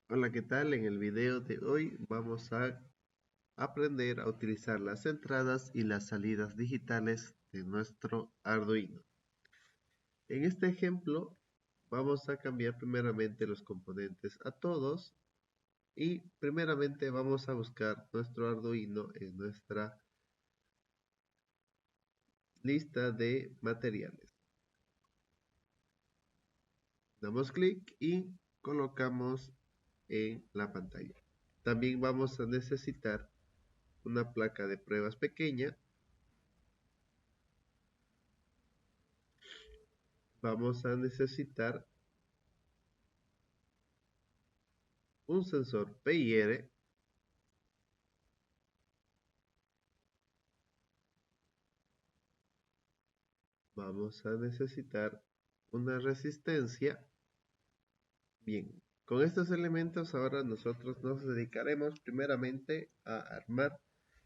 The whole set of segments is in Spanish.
Hola, ¿qué tal? En el video de hoy vamos a aprender a utilizar las entradas y las salidas digitales de nuestro Arduino. En este ejemplo vamos a cambiar primeramente los componentes a todos y primeramente vamos a buscar nuestro Arduino en nuestra lista de materiales. Damos clic y colocamos en la pantalla. También vamos a necesitar una placa de pruebas pequeña. Vamos a necesitar un sensor PIR. Vamos a necesitar una resistencia. Bien, con estos elementos ahora nosotros nos dedicaremos primeramente a armar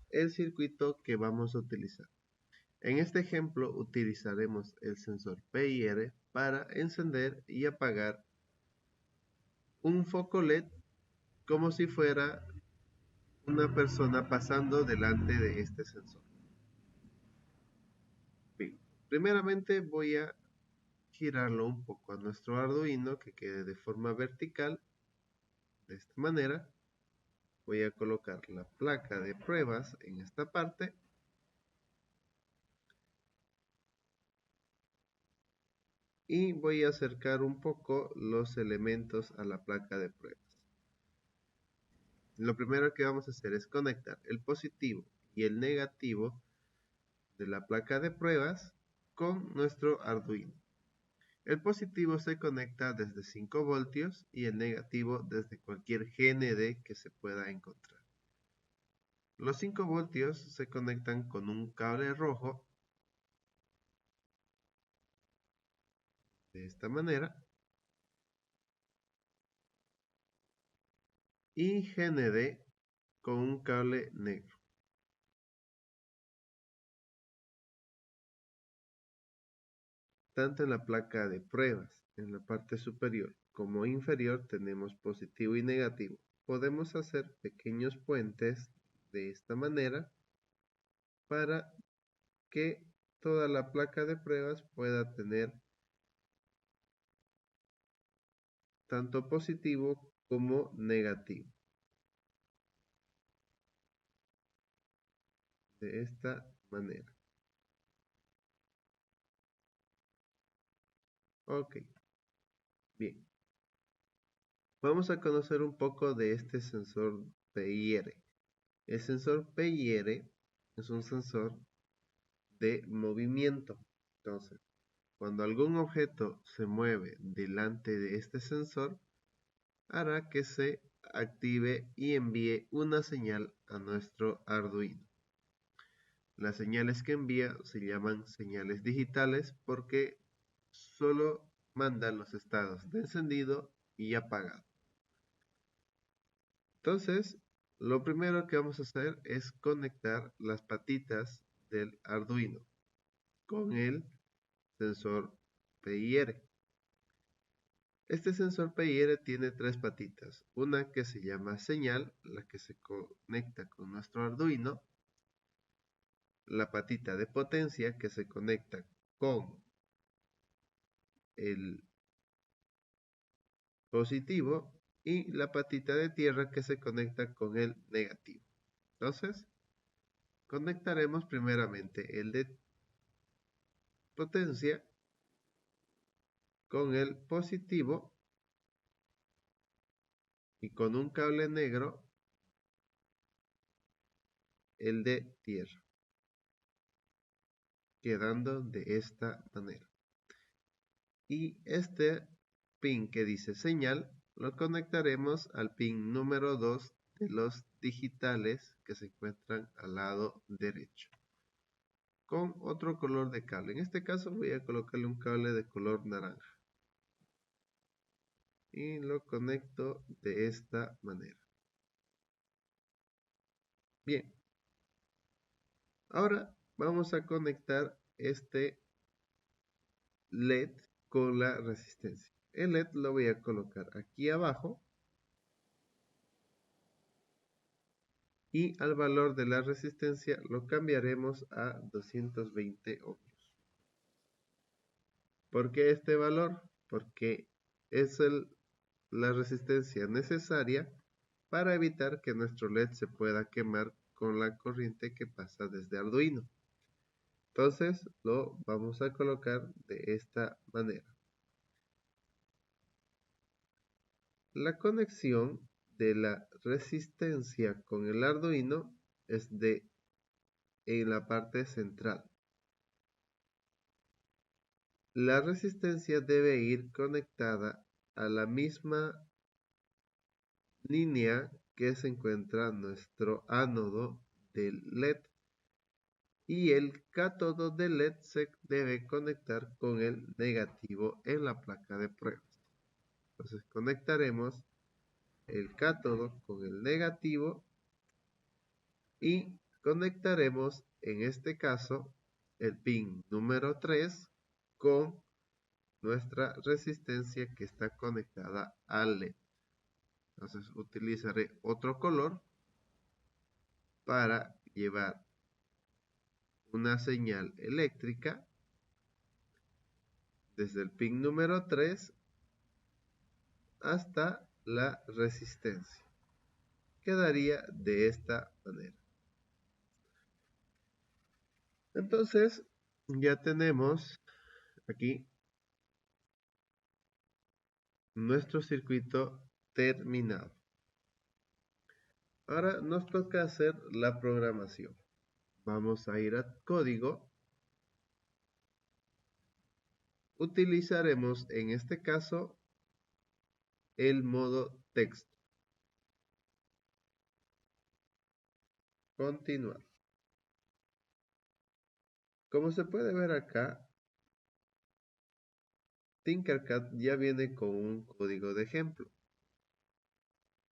el circuito que vamos a utilizar. En este ejemplo utilizaremos el sensor PIR para encender y apagar un foco LED como si fuera una persona pasando delante de este sensor. Bien, primeramente voy a girarlo un poco a nuestro Arduino que quede de forma vertical. De esta manera voy a colocar la placa de pruebas en esta parte y voy a acercar un poco los elementos a la placa de pruebas. Lo primero que vamos a hacer es conectar el positivo y el negativo de la placa de pruebas con nuestro Arduino. El positivo se conecta desde 5 voltios y el negativo desde cualquier GND que se pueda encontrar. Los 5 voltios se conectan con un cable rojo de esta manera y GND con un cable negro. Tanto en la placa de pruebas, en la parte superior como inferior tenemos positivo y negativo. Podemos hacer pequeños puentes de esta manera para que toda la placa de pruebas pueda tener tanto positivo como negativo. De esta manera. Ok, bien. Vamos a conocer un poco de este sensor PIR. El sensor PIR es un sensor de movimiento. Entonces, cuando algún objeto se mueve delante de este sensor, hará que se active y envíe una señal a nuestro Arduino. Las señales que envía se llaman señales digitales porque solo manda los estados de encendido y apagado. Entonces, lo primero que vamos a hacer es conectar las patitas del Arduino con el sensor PIR. Este sensor PIR tiene tres patitas, una que se llama señal, la que se conecta con nuestro Arduino, la patita de potencia que se conecta con el positivo y la patita de tierra que se conecta con el negativo. Entonces, conectaremos primeramente el de potencia con el positivo y con un cable negro el de tierra, quedando de esta manera. Y este pin que dice señal lo conectaremos al pin número 2 de los digitales que se encuentran al lado derecho con otro color de cable. En este caso voy a colocarle un cable de color naranja y lo conecto de esta manera. Bien, ahora vamos a conectar este LED con la resistencia. El LED lo voy a colocar aquí abajo y al valor de la resistencia lo cambiaremos a 220 ohmios. ¿Por qué este valor? Porque es la resistencia necesaria para evitar que nuestro LED se pueda quemar con la corriente que pasa desde Arduino. Entonces lo vamos a colocar de esta manera. La conexión de la resistencia con el Arduino es en la parte central. La resistencia debe ir conectada a la misma línea que se encuentra nuestro ánodo del LED y el cátodo del LED se debe conectar con el negativo en la placa de pruebas. Entonces conectaremos el cátodo con el negativo y conectaremos en este caso el pin número 3 con nuestra resistencia que está conectada al LED. Entonces utilizaré otro color para llevar una señal eléctrica desde el pin número 3 hasta la resistencia. Quedaría de esta manera. Entonces ya tenemos aquí nuestro circuito terminado. Ahora nos toca hacer la programación. Vamos a ir a código. Utilizaremos en este caso el modo texto. Continuar. Como se puede ver acá, Tinkercad ya viene con un código de ejemplo.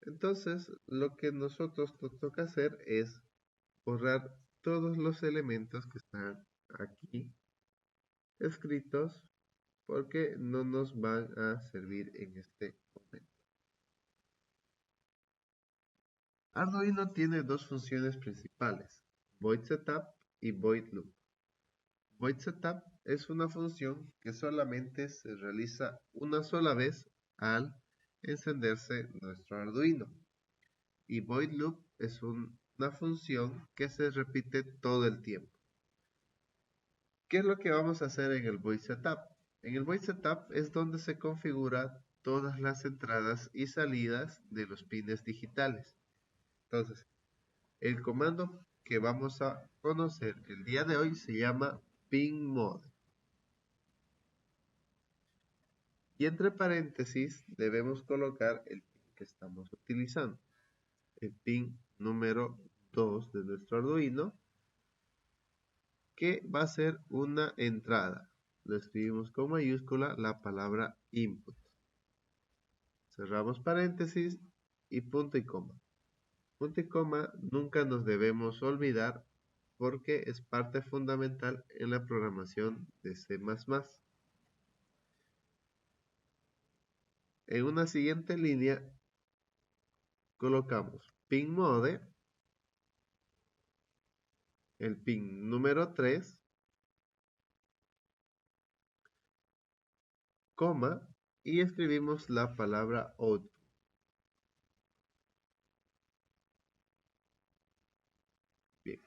Entonces, lo que nosotros nos toca hacer es borrar todos los elementos que están aquí escritos porque no nos van a servir en este momento. Arduino tiene dos funciones principales, void setup y void loop. Void setup es una función que solamente se realiza una sola vez al encenderse nuestro Arduino. Y void loop es una función que se repite todo el tiempo. ¿Qué es lo que vamos a hacer en el void setup? En el void setup es donde se configura todas las entradas y salidas de los pines digitales. Entonces, el comando que vamos a conocer el día de hoy se llama pinmode. Y entre paréntesis debemos colocar el pin que estamos utilizando. El pin número 2 de nuestro Arduino, que va a ser una entrada. Lo escribimos con mayúscula la palabra input. Cerramos paréntesis y punto y coma. Punto y coma nunca nos debemos olvidar porque es parte fundamental en la programación de C++. En una siguiente línea colocamos pinmode, el pin número 3, coma, y escribimos la palabra output. Bien.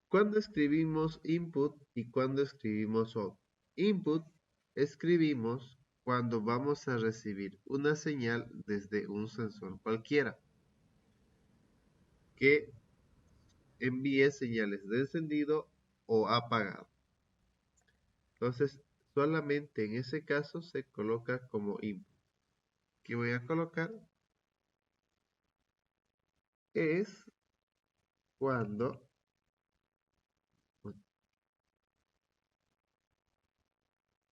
¿Cuándo escribimos input y cuándo escribimos output? Input escribimos cuando vamos a recibir una señal desde un sensor cualquiera que envíe señales de encendido o apagado. Entonces, solamente en ese caso se coloca como input. ¿Qué voy a colocar? Es cuando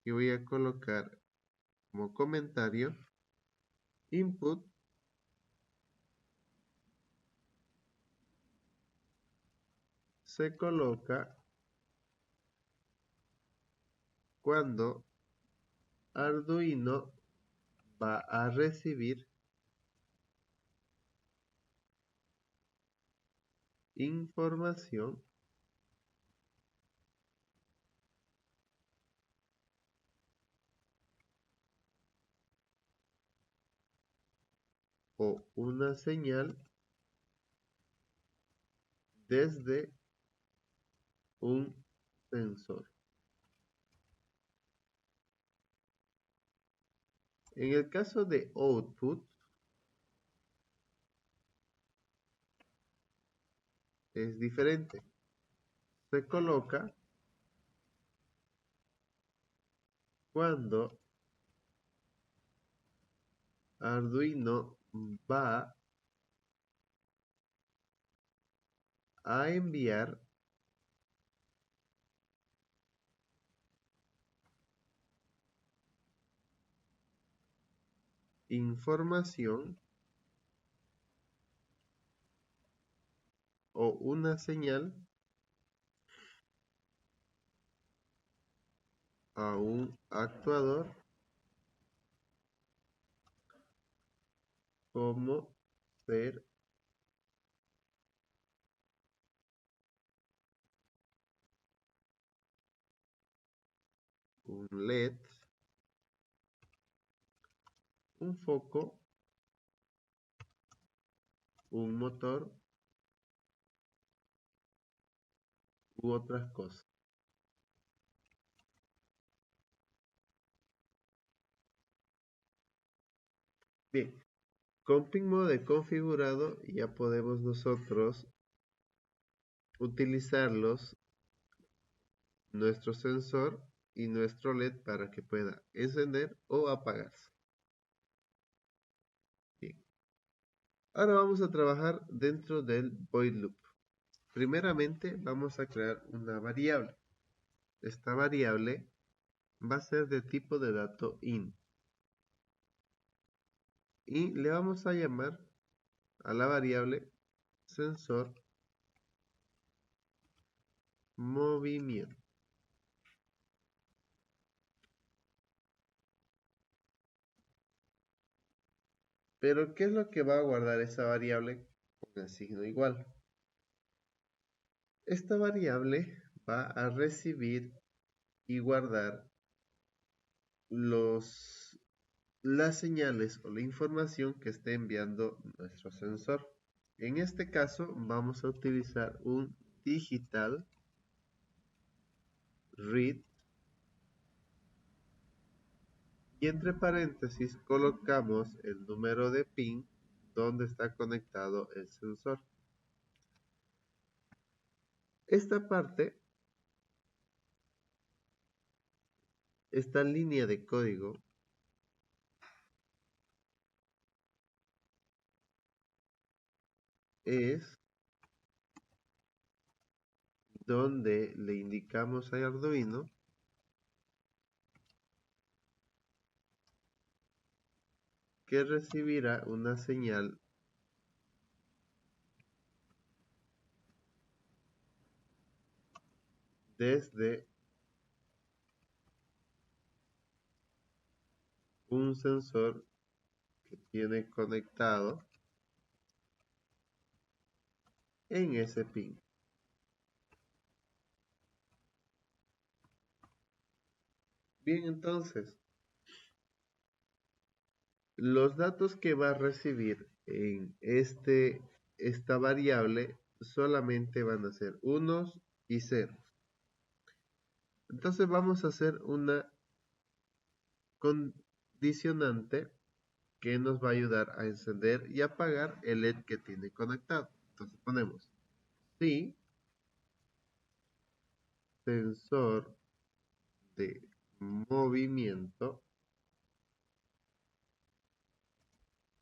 y voy a colocar como comentario input se coloca cuando Arduino va a recibir información o una señal desde un sensor. En el caso de output, es diferente. Se coloca cuando Arduino va a enviar información o una señal a un actuador como ser un LED, un foco, un motor u otras cosas. Bien, con PinMode configurado ya podemos nosotros utilizarlos, nuestro sensor y nuestro LED para que pueda encender o apagarse. Bien. Ahora vamos a trabajar dentro del void loop. Primeramente vamos a crear una variable. Esta variable va a ser de tipo de dato int. Y le vamos a llamar a la variable sensor movimiento. Pero ¿qué es lo que va a guardar esa variable con el signo igual? Esta variable va a recibir y guardar las señales o la información que esté enviando nuestro sensor. En este caso vamos a utilizar un digital read y entre paréntesis colocamos el número de pin donde está conectado el sensor. Esta parte, esta línea de código es donde le indicamos a Arduino que recibirá una señal desde un sensor que tiene conectado en ese pin. Bien, entonces, los datos que va a recibir en esta variable solamente van a ser unos y ceros. Entonces vamos a hacer una condicionante que nos va a ayudar a encender y apagar el LED que tiene conectado. Entonces ponemos si sensor de movimiento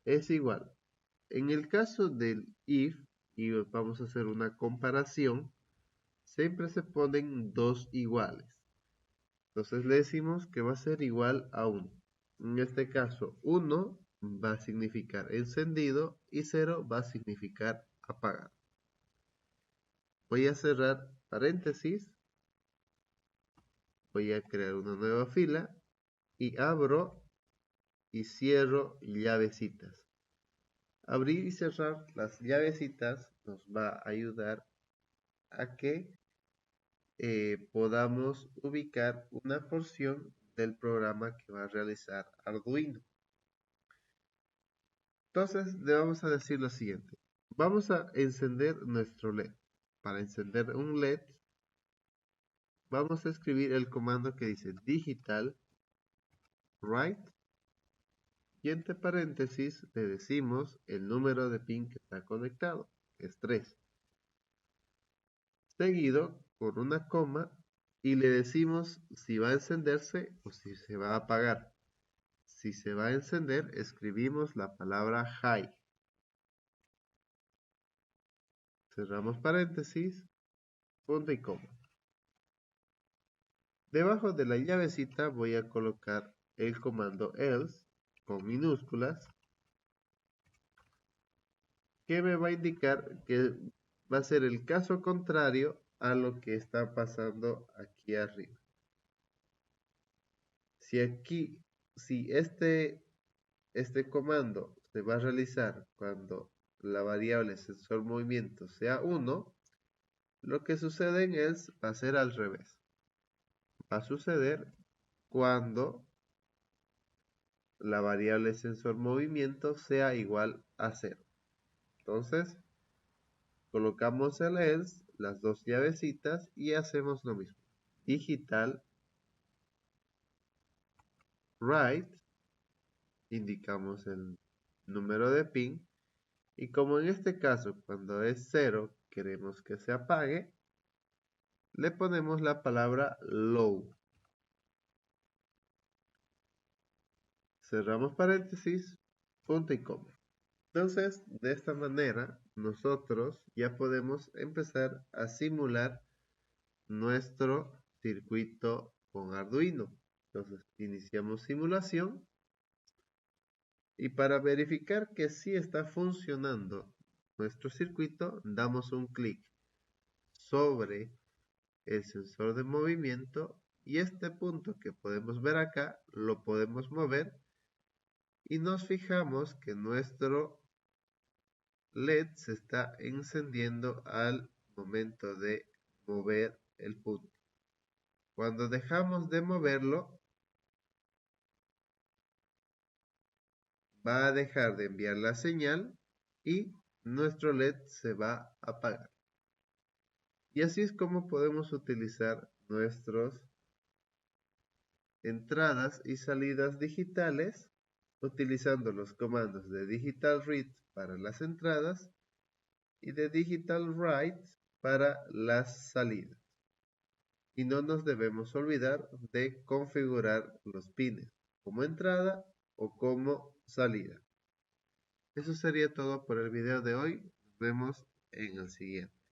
es igual. En el caso del if, y vamos a hacer una comparación, siempre se ponen dos iguales. Entonces le decimos que va a ser igual a 1. En este caso, 1 va a significar encendido y 0 va a significar apagado. Voy a cerrar paréntesis, voy a crear una nueva fila y abro y cierro llavecitas. Abrir y cerrar las llavecitas nos va a ayudar a que podamos ubicar una porción del programa que va a realizar Arduino. Entonces le vamos a decir lo siguiente. Vamos a encender nuestro LED. Para encender un LED, vamos a escribir el comando que dice digital write y entre paréntesis le decimos el número de pin que está conectado, que es 3. Seguido por una coma y le decimos si va a encenderse o si se va a apagar. Si se va a encender, escribimos la palabra high. Cerramos paréntesis, punto y coma. Debajo de la llavecita voy a colocar el comando else con minúsculas que me va a indicar que va a ser el caso contrario a lo que está pasando aquí arriba. Si este comando se va a realizar cuando la variable sensor movimiento sea 1, lo que sucede en else va a ser al revés. Va a suceder cuando la variable sensor movimiento sea igual a 0. Entonces, colocamos el else, las dos llavecitas y hacemos lo mismo. Digital write, indicamos el número de pin y como en este caso cuando es 0 queremos que se apague, le ponemos la palabra low. Cerramos paréntesis, punto y coma. Entonces, de esta manera, nosotros ya podemos empezar a simular nuestro circuito con Arduino. Entonces, iniciamos simulación y para verificar que sí está funcionando nuestro circuito, damos un clic sobre el sensor de movimiento y este punto que podemos ver acá lo podemos mover y nos fijamos que nuestro LED se está encendiendo al momento de mover el punto. Cuando dejamos de moverlo, va a dejar de enviar la señal y nuestro LED se va a apagar. Y así es como podemos utilizar nuestras entradas y salidas digitales utilizando los comandos de Digital Read para las entradas y de Digital Write para las salidas. Y no nos debemos olvidar de configurar los pines como entrada o como salida. Eso sería todo por el video de hoy. Nos vemos en el siguiente.